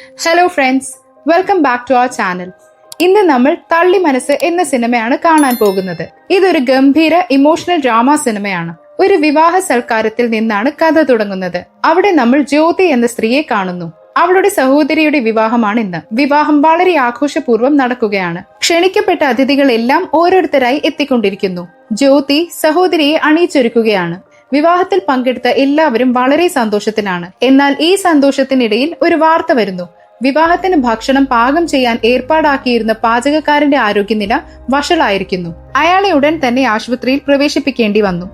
Hello friends, welcome back to our channel. ഇന്ന് നമ്മൾ തള്ളി മനസ്സ് എന്ന സിനിമയാണ് കാണാൻ പോകുന്നത്. ഇതൊരു ഗംഭീര ഇമോഷണൽ ഡ്രാമ സിനിമയാണ്. ഒരു വിവാഹ സൽക്കാരത്തിൽ നിന്നാണ് കഥ തുടങ്ങുന്നത്. അവിടെ നമ്മൾ ജ്യോതി എന്ന സ്ത്രീയെ കാണുന്നു. അവളുടെ സഹോദരിയുടെ വിവാഹമാണ് ഇന്ന്. വിവാഹം വളരെ ആഘോഷപൂർവ്വം നടക്കുകയാണ്. ക്ഷണിക്കപ്പെട്ട അതിഥികളെല്ലാം ഓരോരുത്തരായി എത്തിക്കൊണ്ടിരിക്കുന്നു. ജ്യോതി സഹോദരിയെ അണിയിച്ചൊരുക്കുകയാണ്. വിവാഹത്തിൽ പങ്കെടുത്ത എല്ലാവരും വളരെ സന്തോഷത്തിലാണ്. എന്നാൽ ഈ സന്തോഷത്തിനിടയിൽ ഒരു വാർത്ത വരുന്നു. വിവാഹത്തിന് ഭക്ഷണം പാകം ചെയ്യാൻ ഏർപ്പാടാക്കിയിരുന്ന പാചകക്കാരന്റെ ആരോഗ്യനില വഷളായിരിക്കുന്നു. അയാളെ ഉടൻ തന്നെ ആശുപത്രിയിൽ പ്രവേശിപ്പിക്കേണ്ടി വന്നു.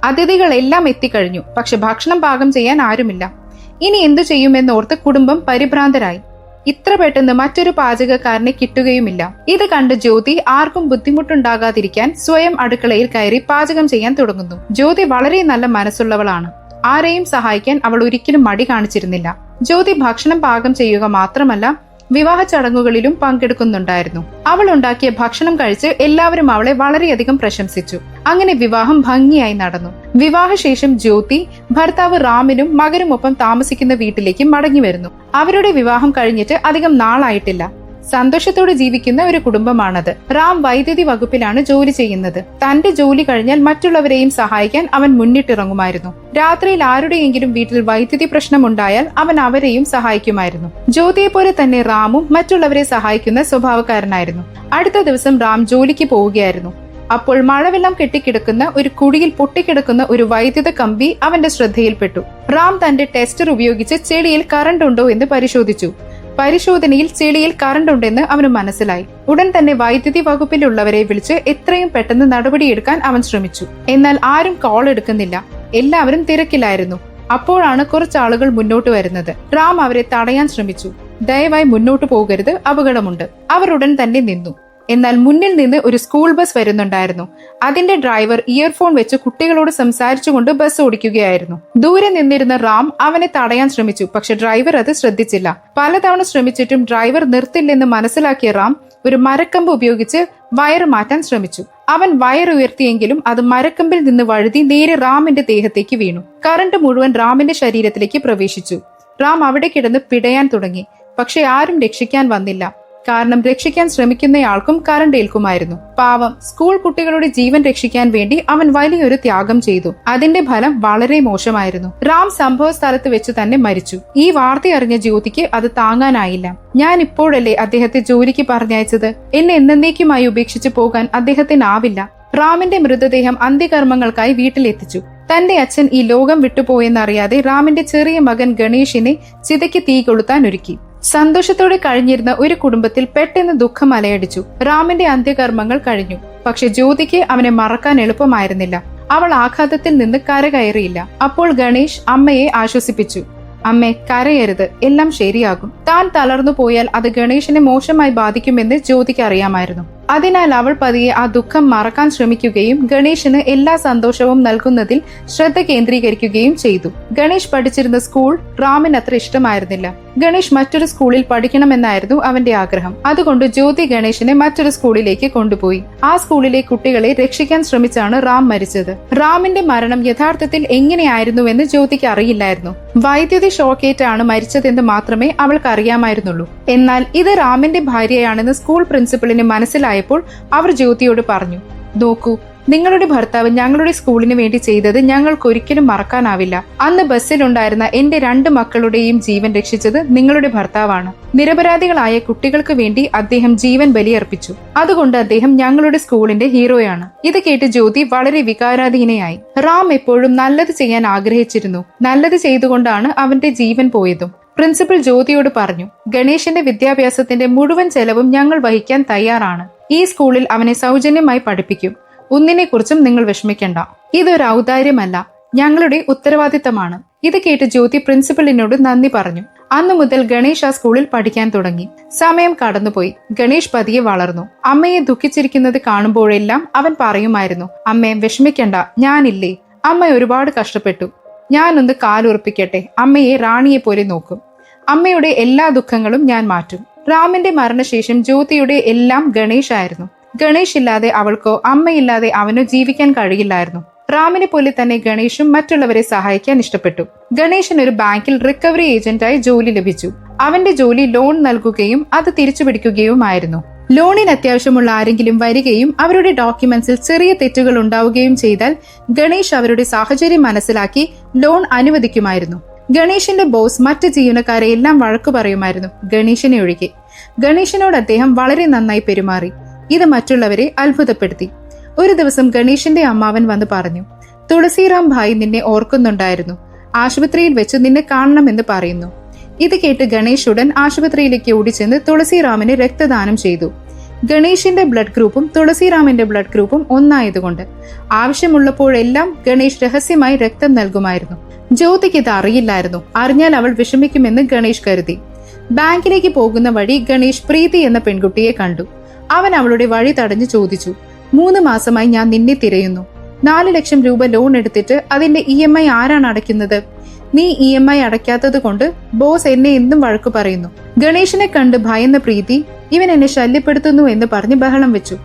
അതിഥികളെല്ലാം എത്തിക്കഴിഞ്ഞു. പക്ഷെ ഭക്ഷണം പാകം ചെയ്യാൻ ആരുമില്ല. ഇനി എന്തു ചെയ്യുമെന്നോർത്ത് കുടുംബം പരിഭ്രാന്തരായി. ഇത്ര പെട്ടെന്ന് മറ്റൊരു പാചകക്കാരനെ കിട്ടുകയുമില്ല. ഇത് കണ്ട് ജ്യോതി ആർക്കും ബുദ്ധിമുട്ടുണ്ടാകാതിരിക്കാൻ സ്വയം അടുക്കളയിൽ കയറി പാചകം ചെയ്യാൻ തുടങ്ങുന്നു. ജ്യോതി വളരെ നല്ല മനസ്സുള്ളവളാണ്. ആരെയും സഹായിക്കാൻ അവൾ ഒരിക്കലും മടി കാണിച്ചിരുന്നില്ല. ജ്യോതി ഭക്ഷണം പാകം ചെയ്യുക മാത്രമല്ല, വിവാഹ ചടങ്ങുകളിലും പങ്കെടുക്കുന്നുണ്ടായിരുന്നു. അവൾ ഉണ്ടാക്കിയ ഭക്ഷണം കഴിച്ച് എല്ലാവരും അവളെ വളരെയധികം പ്രശംസിച്ചു. അങ്ങനെ വിവാഹം ഭംഗിയായി നടന്നു. വിവാഹശേഷം ജ്യോതി ഭർത്താവ് റാമിനും മകനുമൊപ്പം താമസിക്കുന്ന വീട്ടിലേക്ക് മടങ്ങി വരുന്നു. അവരുടെ വിവാഹം കഴിഞ്ഞിട്ട് അധികം നാളായിട്ടില്ല. സന്തോഷത്തോടെ ജീവിക്കുന്ന ഒരു കുടുംബമാണത്. റാം വൈദ്യുതി വകുപ്പിലാണ് ജോലി ചെയ്യുന്നത്. തന്റെ ജോലി കഴിഞ്ഞാൽ മറ്റുള്ളവരെയും സഹായിക്കാൻ അവൻ മുന്നിട്ടിറങ്ങുമായിരുന്നു. രാത്രിയിൽ ആരുടെയെങ്കിലും വീട്ടിൽ വൈദ്യുതി പ്രശ്നമുണ്ടായാൽ അവൻ അവരെയും സഹായിക്കുമായിരുന്നു. ജ്യോതിയെ പോലെ തന്നെ റാമും മറ്റുള്ളവരെ സഹായിക്കുന്ന സ്വഭാവക്കാരനായിരുന്നു. അടുത്ത ദിവസം റാം ജോലിക്ക് പോവുകയായിരുന്നു. അപ്പോൾ മഴവെള്ളം കെട്ടിക്കിടക്കുന്ന ഒരു കുഴിയിൽ പൊട്ടിക്കിടക്കുന്ന ഒരു വൈദ്യുത കമ്പി അവന്റെ ശ്രദ്ധയിൽപ്പെട്ടു. റാം തന്റെ ടെസ്റ്റർ ഉപയോഗിച്ച് ചെളിയിൽ കറണ്ട് ഉണ്ടോ എന്ന് പരിശോധിച്ചു. പരിശോധനയിൽ ചെളിയിൽ കറണ്ട് ഉണ്ടെന്ന് അവന് മനസ്സിലായി. ഉടൻ തന്നെ വൈദ്യുതി വകുപ്പിലുള്ളവരെ വിളിച്ച് എത്രയും പെട്ടെന്ന് നടപടിയെടുക്കാൻ അവൻ ശ്രമിച്ചു. എന്നാൽ ആരും കോൾ എടുക്കുന്നില്ല. എല്ലാവരും തിരക്കിലായിരുന്നു. അപ്പോഴാണ് കുറച്ചാളുകൾ മുന്നോട്ട് വരുന്നത്. റാം അവരെ തടയാൻ ശ്രമിച്ചു. ദയവായി മുന്നോട്ട് പോകരുത്, അപകടമുണ്ട്. അവർ ഉടൻ തന്നെ നിന്നു. എന്നാൽ മുന്നിൽ നിന്ന് ഒരു സ്കൂൾ ബസ് വരുന്നുണ്ടായിരുന്നു. അതിന്റെ ഡ്രൈവർ ഇയർഫോൺ വെച്ച് കുട്ടികളോട് സംസാരിച്ചുകൊണ്ട് ബസ് ഓടിക്കുകയായിരുന്നു. ദൂരെ നിന്നിരുന്ന റാം അവനെ തടയാൻ ശ്രമിച്ചു. പക്ഷെ ഡ്രൈവർ അത് ശ്രദ്ധിച്ചില്ല. പലതവണ ശ്രമിച്ചിട്ടും ഡ്രൈവർ നിർത്തില്ലെന്ന് മനസ്സിലാക്കിയ റാം ഒരു മരക്കമ്പ് ഉപയോഗിച്ച് വയർ മാറ്റാൻ ശ്രമിച്ചു. അവൻ വയർ ഉയർത്തിയെങ്കിലും അത് മരക്കമ്പിൽ നിന്ന് വഴുതി നേരെ റാമിന്റെ ദേഹത്തേക്ക് വീണു. കറണ്ട് മുഴുവൻ റാമിന്റെ ശരീരത്തിലേക്ക് പ്രവേശിച്ചു. റാം അവിടെ കിടന്ന് പിടയാൻ തുടങ്ങി. പക്ഷെ ആരും രക്ഷിക്കാൻ വന്നില്ല. കാരണം രക്ഷിക്കാൻ ശ്രമിക്കുന്നയാൾക്കും കറണ്ട് ഏൽക്കുമായിരുന്നു. പാവം, സ്കൂൾ കുട്ടികളുടെ ജീവൻ രക്ഷിക്കാൻ വേണ്ടി അവൻ വലിയൊരു ത്യാഗം ചെയ്തു. അതിന്റെ ഫലം വളരെ മോശമായിരുന്നു. റാം സംഭവ സ്ഥലത്ത് വെച്ച് തന്നെ മരിച്ചു. ഈ വാർത്ത അറിഞ്ഞ ജ്യോതിക്ക് അത് താങ്ങാനായില്ല. ഞാൻ ഇപ്പോഴല്ലേ അദ്ദേഹത്തെ ജോലിക്ക് പറഞ്ഞയച്ചത്. എന്നെ എന്നേക്കുമായി ഉപേക്ഷിച്ചു പോകാൻ അദ്ദേഹത്തിനാവില്ല. റാമിന്റെ മൃതദേഹം അന്ത്യകർമ്മങ്ങൾക്കായി വീട്ടിലെത്തിച്ചു. തന്റെ അച്ഛൻ ഈ ലോകം വിട്ടുപോയെന്നറിയാതെ റാമിന്റെ ചെറിയ മകൻ ഗണേഷിനെ ചിതയ്ക്ക് തീ കൊളുത്താൻ ഒരുക്കി. സന്തോഷത്തോടെ കഴിഞ്ഞിരുന്ന ഒരു കുടുംബത്തിൽ പെട്ടെന്ന് ദുഃഖം അലയടിച്ചു. റാമിന്റെ അന്ത്യകർമ്മങ്ങൾ കഴിഞ്ഞു. പക്ഷെ ജ്യോതിക്ക് അവനെ മറക്കാൻ എളുപ്പമായിരുന്നില്ല. അവൾ ആഘാതത്തിൽ നിന്ന് കരകയറിയില്ല. അപ്പോൾ ഗണേഷ് അമ്മയെ ആശ്വസിപ്പിച്ചു. അമ്മേ, കരയരുത്, എല്ലാം ശരിയാകും. താൻ തളർന്നു പോയാൽ അത് ഗണേഷിനെ മോശമായി ബാധിക്കുമെന്ന് ജ്യോതിക്ക് അറിയാമായിരുന്നു. അതിനാൽ അവൾ പതിയെ ആ ദുഃഖം മറക്കാൻ ശ്രമിക്കുകയും ഗണേഷിന് എല്ലാ സന്തോഷവും നൽകുന്നതിൽ ശ്രദ്ധ കേന്ദ്രീകരിക്കുകയും ചെയ്തു. ഗണേഷ് പഠിച്ചിരുന്ന സ്കൂൾ റാമിന് അത്ര ഇഷ്ടമായിരുന്നില്ല. ഗണേഷ് മറ്റൊരു സ്കൂളിൽ പഠിക്കണമെന്നായിരുന്നു അവന്റെ ആഗ്രഹം. അതുകൊണ്ട് ജ്യോതി ഗണേഷിനെ മറ്റൊരു സ്കൂളിലേക്ക് കൊണ്ടുപോയി. ആ സ്കൂളിലെ കുട്ടികളെ രക്ഷിക്കാൻ ശ്രമിച്ചാണ് റാം മരിച്ചത്. റാമിന്റെ മരണം യഥാർത്ഥത്തിൽ എങ്ങനെയായിരുന്നുവെന്ന് ജ്യോതിക്ക് അറിയില്ലായിരുന്നു. വൈദ്യുതി ഷോക്കേറ്റാണ് മരിച്ചതെന്ന് മാത്രമേ അവൾക്ക് അറിയാമായിരുന്നുള്ളൂ. എന്നാൽ ഇത് റാമിന്റെ ഭാര്യയാണെന്ന് സ്കൂൾ പ്രിൻസിപ്പലിന് മനസ്സിലായപ്പോൾ അവർ ജ്യോതിയോട് പറഞ്ഞു, നോക്കൂ, നിങ്ങളുടെ ഭർത്താവ് ഞങ്ങളുടെ സ്കൂളിന് വേണ്ടി ചെയ്തത് ഞങ്ങൾക്കൊരിക്കലും മറക്കാനാവില്ല. അന്ന് ബസ്സിലുണ്ടായിരുന്ന എന്റെ 2 മക്കളുടെയും ജീവൻ രക്ഷിച്ചത് നിങ്ങളുടെ ഭർത്താവാണ്. നിരപരാധികളായ കുട്ടികൾക്ക് വേണ്ടി അദ്ദേഹം ജീവൻ ബലിയർപ്പിച്ചു. അതുകൊണ്ട് അദ്ദേഹം ഞങ്ങളുടെ സ്കൂളിന്റെ ഹീറോയാണ്. ഇത് കേട്ട് ജ്യോതി വളരെ വികാരാധീനയായി. റാം എപ്പോഴും നല്ലത് ചെയ്യാൻ ആഗ്രഹിച്ചിരുന്നു. നല്ലത് ചെയ്തുകൊണ്ടാണ് അവന്റെ ജീവൻ പോയതും. പ്രിൻസിപ്പൽ ജ്യോതിയോട് പറഞ്ഞു, ഗണേഷിന്റെ വിദ്യാഭ്യാസത്തിന്റെ മുഴുവൻ ചെലവും ഞങ്ങൾ വഹിക്കാൻ തയ്യാറാണ്. ഈ സ്കൂളിൽ അവനെ സൗജന്യമായി പഠിപ്പിക്കും. ഒന്നിനെക്കുറിച്ചും നിങ്ങൾ വിഷമിക്കണ്ട. ഇതൊരു ഔദാര്യമല്ല, ഞങ്ങളുടെ ഉത്തരവാദിത്തമാണ്. ഇത് കേട്ട് ജ്യോതി പ്രിൻസിപ്പലിനോട് നന്ദി പറഞ്ഞു. അന്നു മുതൽ ഗണേഷ് ആ സ്കൂളിൽ പഠിക്കാൻ തുടങ്ങി. സമയം കടന്നുപോയി. ഗണേഷ് പതിയെ വളർന്നു. അമ്മയെ ദുഃഖിച്ചിരിക്കുന്നത് കാണുമ്പോഴെല്ലാം അവൻ പറയുമായിരുന്നു, അമ്മേ വിഷമിക്കണ്ട, ഞാനില്ലേ. അമ്മ ഒരുപാട് കഷ്ടപ്പെട്ടു. ഞാനൊന്ന് കാലുറപ്പിക്കട്ടെ, അമ്മയെ റാണിയെ പോലെ നോക്കും. അമ്മയുടെ എല്ലാ ദുഃഖങ്ങളും ഞാൻ മാറ്റും. റാമിന്റെ മരണശേഷം ജ്യോതിയുടെ എല്ലാം ഗണേഷ് ആയിരുന്നു. ഗണേഷ് ഇല്ലാതെ അവൾക്കോ അമ്മയില്ലാതെ അവനോ ജീവിക്കാൻ കഴിയില്ലായിരുന്നു. റാമിനെ പോലെ തന്നെ ഗണേഷും മറ്റുള്ളവരെ സഹായിക്കാൻ ഇഷ്ടപ്പെട്ടു. ഗണേഷിന് ഒരു ബാങ്കിൽ റിക്കവറി ഏജന്റായി ജോലി ലഭിച്ചു. അവന്റെ ജോലി ലോൺ നൽകുകയും അത് തിരിച്ചു പിടിക്കുകയുമായിരുന്നു. ലോണിന് അത്യാവശ്യമുള്ള ആരെങ്കിലും വരികയും അവരുടെ ഡോക്യുമെന്റ്സിൽ ചെറിയ തെറ്റുകൾ ഉണ്ടാവുകയും ചെയ്താൽ ഗണേഷ് അവരുടെ സാഹചര്യം മനസ്സിലാക്കി ലോൺ അനുവദിക്കുമായിരുന്നു. ഗണേഷിന്റെ ബോസ് മറ്റ് ജീവനക്കാരെ എല്ലാം വഴക്കു പറയുമായിരുന്നു, ഗണേഷിനെ ഒഴികെ. ഗണേഷിനോട് അദ്ദേഹം വളരെ നന്നായി പെരുമാറി. ഇത് മറ്റുള്ളവരെ അത്ഭുതപ്പെടുത്തി. ഒരു ദിവസം ഗണേഷിന്റെ അമ്മാവൻ വന്ന് പറഞ്ഞു, തുളസിറാം ഭായ് നിന്നെ ഓർക്കുന്നുണ്ടായിരുന്നു. ആശുപത്രിയിൽ വെച്ച് നിന്നെ കാണണമെന്ന് പറയുന്നു. ഇത് കേട്ട് ഗണേഷ് ഉടൻ ആശുപത്രിയിലേക്ക് ഓടിച്ചെന്ന് തുളസിറാമിന് രക്തദാനം ചെയ്തു. ഗണേഷിന്റെ ബ്ലഡ് ഗ്രൂപ്പും തുളസിറാമിന്റെ ബ്ലഡ് ഗ്രൂപ്പും ഒന്നായതുകൊണ്ട് ആവശ്യമുള്ളപ്പോഴെല്ലാം ഗണേഷ് രഹസ്യമായി രക്തം നൽകുമായിരുന്നു. ജ്യോതിക്ക് ഇത് അറിയില്ലായിരുന്നു. അറിഞ്ഞാൽ അവൾ വിഷമിക്കുമെന്ന് ഗണേഷ് കരുതി. ബാങ്കിലേക്ക് പോകുന്ന വഴി ഗണേഷ് പ്രീതി എന്ന പെൺകുട്ടിയെ കണ്ടു. അവൻ അവളുടെ വഴി തടഞ്ഞു ചോദിച്ചു, 3 മാസമായി ഞാൻ നിന്നെ തിരയുന്നു. 4 ലക്ഷം രൂപ ലോൺ എടുത്തിട്ട് അതിന്റെ EMI ആരാണ് അടയ്ക്കുന്നത്? നീ EMI അടയ്ക്കാത്തത് കൊണ്ട് ബോസ് എന്നെ എന്നും വഴക്കു പറയുന്നു. ഗണേഷിനെ കണ്ട് ഭയന്ന പ്രീതി ഇവൻ എന്നെ ശല്യപ്പെടുത്തുന്നു എന്ന് പറഞ്ഞ് ബഹളം വെച്ചു.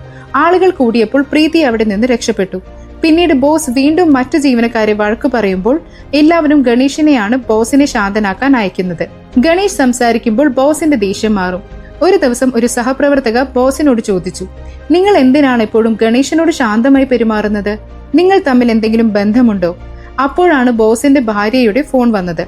ആളുകൾ കൂടിയപ്പോൾ പ്രീതി അവിടെ നിന്ന് രക്ഷപ്പെട്ടു. പിന്നീട് ബോസ് വീണ്ടും മറ്റു ജീവനക്കാരെ വഴക്കു പറയുമ്പോൾ എല്ലാവരും ഗണേഷിനെയാണ് ബോസിനെ ശാന്തനാക്കാൻ അയക്കുന്നത്. ഗണേഷ് സംസാരിക്കുമ്പോൾ ബോസിന്റെ ദേഷ്യം മാറും. ഒരു ദിവസം ഒരു സഹപ്രവർത്തക ബോസിനോട് ചോദിച്ചു, നിങ്ങൾ എന്തിനാണ് എപ്പോഴും ഗണേഷിനോട് ശാന്തമായി പെരുമാറുന്നത്? നിങ്ങൾ തമ്മിൽ എന്തെങ്കിലും ബന്ധമുണ്ടോ? അപ്പോഴാണ് ബോസിന്റെ ഭാര്യയുടെ ഫോൺ വന്നത്.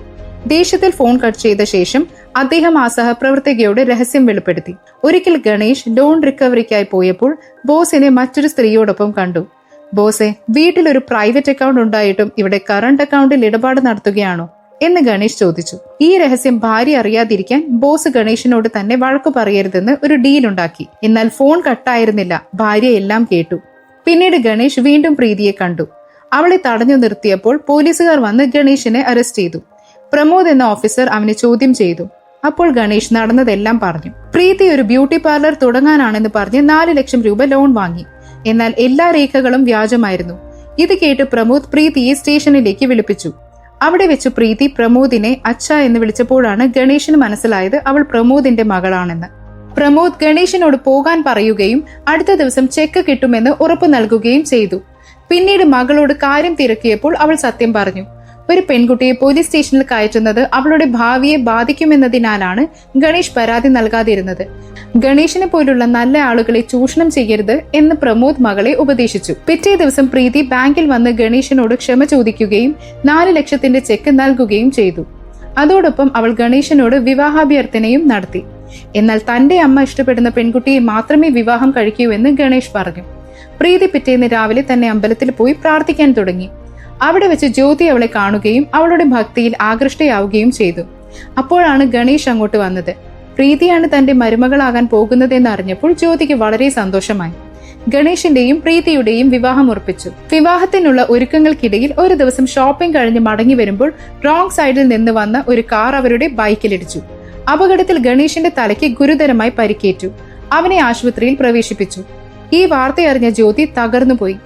ദേഷ്യത്തിൽ ഫോൺ കട്ട് ചെയ്ത ശേഷം അദ്ദേഹം ആ സഹപ്രവർത്തകയോട് രഹസ്യം വെളിപ്പെടുത്തി. ഒരിക്കൽ ഗണേഷ് ലോൺ റിക്കവറിക്കായി പോയപ്പോൾ ബോസിനെ മറ്റൊരു സ്ത്രീയോടൊപ്പം കണ്ടു. ബോസെ, വീട്ടിൽ ഒരു പ്രൈവറ്റ് അക്കൗണ്ട് ഉണ്ടായിട്ടും ഇവിടെ കറണ്ട് അക്കൗണ്ടിൽ ഇടപാട് നടത്തുകയാണോ എന്ന് ഗണേഷ് ചോദിച്ചു. ഈ രഹസ്യം ഭാര്യ അറിയാതിരിക്കാൻ ബോസ് ഗണേഷിനോട് തന്നെ വഴക്കു പറയരുതെന്ന് ഒരു ഡീലുണ്ടാക്കി. എന്നാൽ ഫോൺ കട്ടായിരുന്നില്ല. ഭാര്യ എല്ലാം കേട്ടു. പിന്നീട് ഗണേഷ് വീണ്ടും പ്രീതിയെ കണ്ടു. അവളെ തടഞ്ഞു നിർത്തിയപ്പോൾ പോലീസുകാർ വന്ന് ഗണേഷിനെ അറസ്റ്റ് ചെയ്തു. പ്രമോദ് എന്ന ഓഫീസർ അവനെ ചോദ്യം ചെയ്തു. അപ്പോൾ ഗണേഷ് നടന്നതെല്ലാം പറഞ്ഞു. പ്രീതി ഒരു ബ്യൂട്ടി പാർലർ തുടങ്ങാനാണെന്ന് പറഞ്ഞ് 4 ലക്ഷം രൂപ ലോൺ വാങ്ങി. എന്നാൽ എല്ലാ രേഖകളും വ്യാജമായിരുന്നു. ഇത് കേട്ട് പ്രമോദ് പ്രീതിയെ സ്റ്റേഷനിലേക്ക് വിളിപ്പിച്ചു. അവിടെ വെച്ച് പ്രീതി പ്രമോദിനെ അച്ഛ എന്ന് വിളിച്ചപ്പോഴാണ് ഗണേഷിന് മനസ്സിലായത് അവൾ പ്രമോദിന്റെ മകളാണെന്ന്. പ്രമോദ് ഗണേഷിനോട് പോകാൻ പറയുകയും അടുത്ത ദിവസം ചെക്ക് കിട്ടുമെന്ന് ഉറപ്പു നൽകുകയും ചെയ്തു. പിന്നീട് മകളോട് കാര്യം തിരക്കിയപ്പോൾ അവൾ സത്യം പറഞ്ഞു. ഒരു പെൺകുട്ടിയെ പോലീസ് സ്റ്റേഷനിൽ കയറ്റുന്നത് അവളുടെ ഭാവിയെ ബാധിക്കുമെന്നതിനാലാണ് ഗണേഷ് പരാതി നൽകാതിരുന്നത്. ഗണേഷിനെ പോലുള്ള നല്ല ആളുകളെ ചൂഷണം ചെയ്യരുത് എന്ന് പ്രമോദ് മകളെ ഉപദേശിച്ചു. പിറ്റേ ദിവസം പ്രീതി ബാങ്കിൽ വന്ന് ഗണേഷിനോട് ക്ഷമ ചോദിക്കുകയും 4 ലക്ഷത്തിന്റെ ചെക്ക് നൽകുകയും ചെയ്തു. അതോടൊപ്പം അവൾ ഗണേഷിനോട് വിവാഹാഭ്യർത്ഥനയും നടത്തി. എന്നാൽ തന്റെ അമ്മ ഇഷ്ടപ്പെടുന്ന പെൺകുട്ടിയെ മാത്രമേ വിവാഹം കഴിക്കൂ എന്ന് ഗണേഷ് പറഞ്ഞു. പ്രീതി പിറ്റേന്ന് രാവിലെ തന്നെ അമ്പലത്തിൽ പോയി പ്രാർത്ഥിക്കാൻ തുടങ്ങി. അവിടെ വെച്ച് ജ്യോതി അവളെ കാണുകയും അവളുടെ ഭക്തിയിൽ ആകൃഷ്ടയാവുകയും ചെയ്തു. അപ്പോഴാണ് ഗണേഷ് അങ്ങോട്ട് വന്നത്. പ്രീതിയാണ് തന്റെ മരുമകളാകാൻ പോകുന്നതെന്ന് അറിഞ്ഞപ്പോൾ ജ്യോതിക്ക് വളരെ സന്തോഷമായി. ഗണേഷിന്റെയും പ്രീതിയുടെയും വിവാഹം ഉറപ്പിച്ചു. വിവാഹത്തിനുള്ള ഒരുക്കങ്ങൾക്കിടയിൽ ഒരു ദിവസം ഷോപ്പിംഗ് കഴിഞ്ഞ് മടങ്ങി വരുമ്പോൾ റോങ് സൈഡിൽ നിന്ന് വന്ന ഒരു കാർ അവരുടെ ബൈക്കിലിടിച്ചു. അപകടത്തിൽ ഗണേഷിന്റെ തലയ്ക്ക് ഗുരുതരമായി പരിക്കേറ്റു. അവനെ ആശുപത്രിയിൽ പ്രവേശിപ്പിച്ചു. ഈ വാർത്തയറിഞ്ഞ ജ്യോതി തകർന്നുപോയി.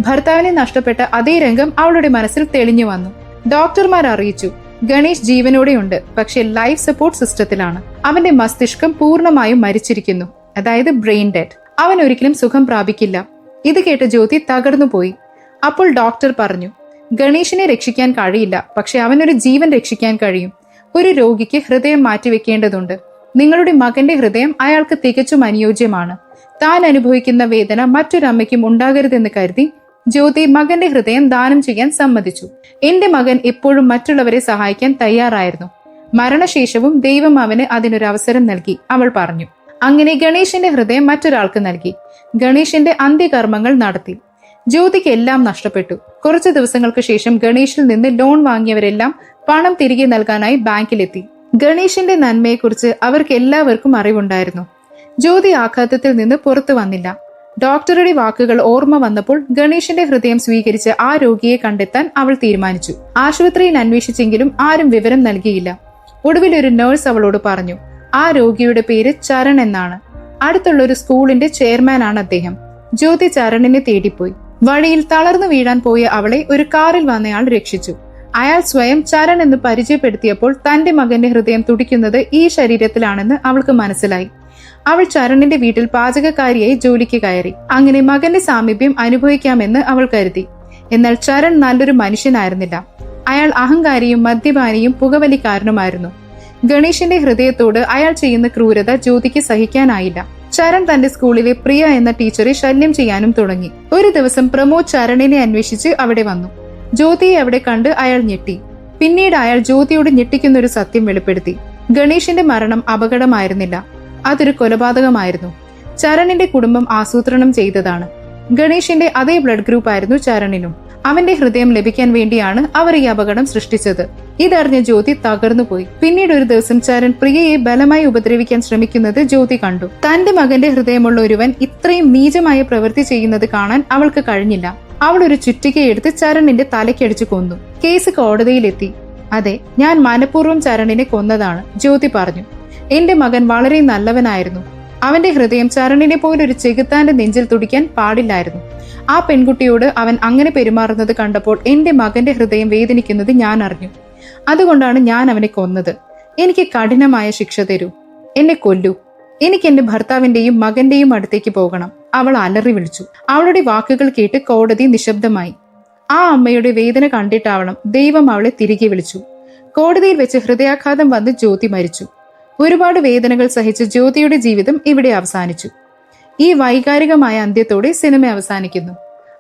ഭർത്താവിനെ നഷ്ടപ്പെട്ട അതേ രംഗം അവളുടെ മനസ്സിൽ തെളിഞ്ഞു വന്നു. ഡോക്ടർമാർ അറിയിച്ചു, ഗണേഷ് ജീവനോടെയുണ്ട്, പക്ഷെ ലൈഫ് സപ്പോർട്ട് സിസ്റ്റത്തിലാണ്. അവന്റെ മസ്തിഷ്കം പൂർണ്ണമായും മരിച്ചിരിക്കുന്നു, അതായത് ബ്രെയിൻ ഡെഡ്. അവൻ ഒരിക്കലും സുഖം പ്രാപിക്കില്ല. ഇത് കേട്ട് ജ്യോതി തകർന്നുപോയി. അപ്പോൾ ഡോക്ടർ പറഞ്ഞു, ഗണേഷിനെ രക്ഷിക്കാൻ കഴിയില്ല, പക്ഷെ അവനൊരു ജീവൻ രക്ഷിക്കാൻ കഴിയും. ഒരു രോഗിക്ക് ഹൃദയം മാറ്റിവെക്കേണ്ടതുണ്ട്. നിങ്ങളുടെ മകന്റെ ഹൃദയം അയാൾക്ക് തികച്ചും അനുയോജ്യമാണ്. താൻ അനുഭവിക്കുന്ന വേദന മറ്റൊരമ്മയ്ക്കും ഉണ്ടാകരുതെന്ന് കരുതി ജ്യോതി മകന്റെ ഹൃദയം ദാനം ചെയ്യാൻ സമ്മതിച്ചു. എന്റെ മകൻ എപ്പോഴും മറ്റുള്ളവരെ സഹായിക്കാൻ തയ്യാറായിരുന്നു. മരണശേഷവും ദൈവം അവന് അതിനൊരു അവസരം നൽകി, അവൾ പറഞ്ഞു. അങ്ങനെ ഗണേഷിന്റെ ഹൃദയം മറ്റൊരാൾക്ക് നൽകി. ഗണേഷിന്റെ അന്ത്യകർമ്മങ്ങൾ നടത്തി. ജ്യോതിക്ക് എല്ലാം നഷ്ടപ്പെട്ടു. കുറച്ചു ദിവസങ്ങൾക്ക് ശേഷം ഗണേഷിൽ നിന്ന് ലോൺ വാങ്ങിയവരെല്ലാം പണം തിരികെ നൽകാനായി ബാങ്കിലെത്തി. ഗണേഷിന്റെ നന്മയെക്കുറിച്ച് അവർക്ക് എല്ലാവർക്കും അറിവുണ്ടായിരുന്നു. ജ്യോതി ആഘാതത്തിൽ നിന്ന് പുറത്തു വന്നില്ല. ഡോക്ടറുടെ വാക്കുകൾ ഓർമ്മ വന്നപ്പോൾ ഗണേഷിന്റെ ഹൃദയം സ്വീകരിച്ച് ആ രോഗിയെ കണ്ടെത്താൻ അവൾ തീരുമാനിച്ചു. ആശുപത്രിയിൽ അന്വേഷിച്ചെങ്കിലും ആരും വിവരം നൽകിയില്ല. ഒടുവിൽ ഒരു നഴ്സ് അവളോട് പറഞ്ഞു, ആ രോഗിയുടെ പേര് ചരൺ എന്നാണ്. അടുത്തുള്ള ഒരു സ്കൂളിന്റെ ചെയർമാനാണ് അദ്ദേഹം. ജ്യോതി ചരണിനെ തേടിപ്പോയി. വഴിയിൽ തളർന്നു വീഴാൻ പോയ അവളെ ഒരു കാറിൽ വന്നയാൾ രക്ഷിച്ചു. അയാൾ സ്വയം ചരൺ എന്ന് പരിചയപ്പെടുത്തിയപ്പോൾ തന്റെ മകന്റെ ഹൃദയം തുടിക്കുന്നത് ഈ ശരീരത്തിലാണെന്ന് അവൾക്ക് മനസ്സിലായി. അവൾ ചരണിന്റെ വീട്ടിൽ പാചകക്കാരിയായി ജോലിക്ക് കയറി. അങ്ങനെ മകന്റെ സാമീപ്യം അനുഭവിക്കാമെന്ന് അവൾ കരുതി. എന്നാൽ ചരൺ നല്ലൊരു മനുഷ്യനായിരുന്നില്ല. അയാൾ അഹങ്കാരിയും മദ്യപാനിയും പുകവലിക്കാരനുമായിരുന്നു. ഗണേഷിന്റെ ഹൃദയത്തോട് അയാൾ ചെയ്യുന്ന ക്രൂരത ജ്യോതിക്ക് സഹിക്കാനായില്ല. ചരൺ തന്റെ സ്കൂളിലെ പ്രിയ എന്ന ടീച്ചറെ ശല്യം ചെയ്യാനും തുടങ്ങി. ഒരു ദിവസം പ്രമോദ് ചരണിനെ അന്വേഷിച്ച് അവിടെ വന്നു. ജ്യോതിയെ അവിടെ കണ്ട് അയാൾ ഞെട്ടി. പിന്നീട് അയാൾ ജ്യോതിയോട് ഞെട്ടിക്കുന്ന ഒരു സത്യം വെളിപ്പെടുത്തി. ഗണേഷിന്റെ മരണം അപകടമായിരുന്നില്ല, അതൊരു കൊലപാതകമായിരുന്നു. ചരണിന്റെ കുടുംബം ആസൂത്രണം ചെയ്തതാണ്. ഗണേഷിന്റെ അതേ ബ്ലഡ് ഗ്രൂപ്പ് ആയിരുന്നു ചരണിനും. അവന്റെ ഹൃദയം ലഭിക്കാൻ വേണ്ടിയാണ് അവർ ഈ അപകടം സൃഷ്ടിച്ചത്. ഇതറിഞ്ഞ ജ്യോതി തകർന്നുപോയി. പിന്നീട് ഒരു ദിവസം ചരൺ പ്രിയയെ ബലമായി ഉപദ്രവിക്കാൻ ശ്രമിക്കുന്നത് ജ്യോതി കണ്ടു. തന്റെ മകന്റെ ഹൃദയമുള്ള ഒരുവൻ ഇത്രയും നീചമായ പ്രവൃത്തി ചെയ്യുന്നത് കാണാൻ അവൾക്ക് കഴിഞ്ഞില്ല. അവൾ ഒരു ചുറ്റികയെടുത്ത് ചരണിന്റെ തലയ്ക്കടിച്ചു കൊന്നു. കേസ് കോടതിയിലെത്തി. അതെ, ഞാൻ മനഃപൂർവ്വം ചരണിനെ കൊന്നതാണ്, ജ്യോതി പറഞ്ഞു. എന്റെ മകൻ വളരെ നല്ലവനായിരുന്നു. അവന്റെ ഹൃദയം ചരണിനെ പോലൊരു ചെകുത്താന്റെ നെഞ്ചിൽ തുടിക്കാൻ പാടില്ലായിരുന്നു. ആ പെൺകുട്ടിയോട് അവൻ അങ്ങനെ പെരുമാറുന്നത് കണ്ടപ്പോൾ എന്റെ മകന്റെ ഹൃദയം വേദനിക്കുന്നത് ഞാൻ അറിഞ്ഞു. അതുകൊണ്ടാണ് ഞാൻ അവനെ കൊന്നത്. എനിക്ക് കഠിനമായ ശിക്ഷ തരൂ, എന്നെ കൊല്ലൂ. എനിക്ക് എന്റെ ഭർത്താവിന്റെയും മകന്റെയും അടുത്തേക്ക് പോകണം. അവൾ അലറി വിളിച്ചു. അവളുടെ വാക്കുകൾ കേട്ട് കോടതി നിശബ്ദമായി. ആ അമ്മയുടെ വേദന കണ്ടിട്ടാവണം ദൈവം അവളെ തിരികെ വിളിച്ചു. കോടതിയിൽ വെച്ച് ഹൃദയാഘാതം വന്ന് ജ്യോതി മരിച്ചു. ഒരുപാട് വേദനകൾ സഹിച്ച് ജ്യോതിയുടെ ജീവിതം ഇവിടെ അവസാനിച്ചു. ഈ വൈകാരികമായ അന്ത്യത്തോടെ സിനിമ അവസാനിക്കുന്നു.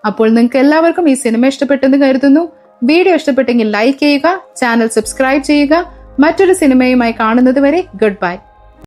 അപ്പോൾ നിങ്ങൾക്ക് എല്ലാവർക്കും ഈ സിനിമ ഇഷ്ടപ്പെട്ടെന്ന് കരുതുന്നു. വീഡിയോ ഇഷ്ടപ്പെട്ടെങ്കിൽ ലൈക്ക് ചെയ്യുക, ചാനൽ സബ്സ്ക്രൈബ് ചെയ്യുക. മറ്റൊരു സിനിമയുമായി കാണുന്നത് വരെ ഗുഡ് ബൈ.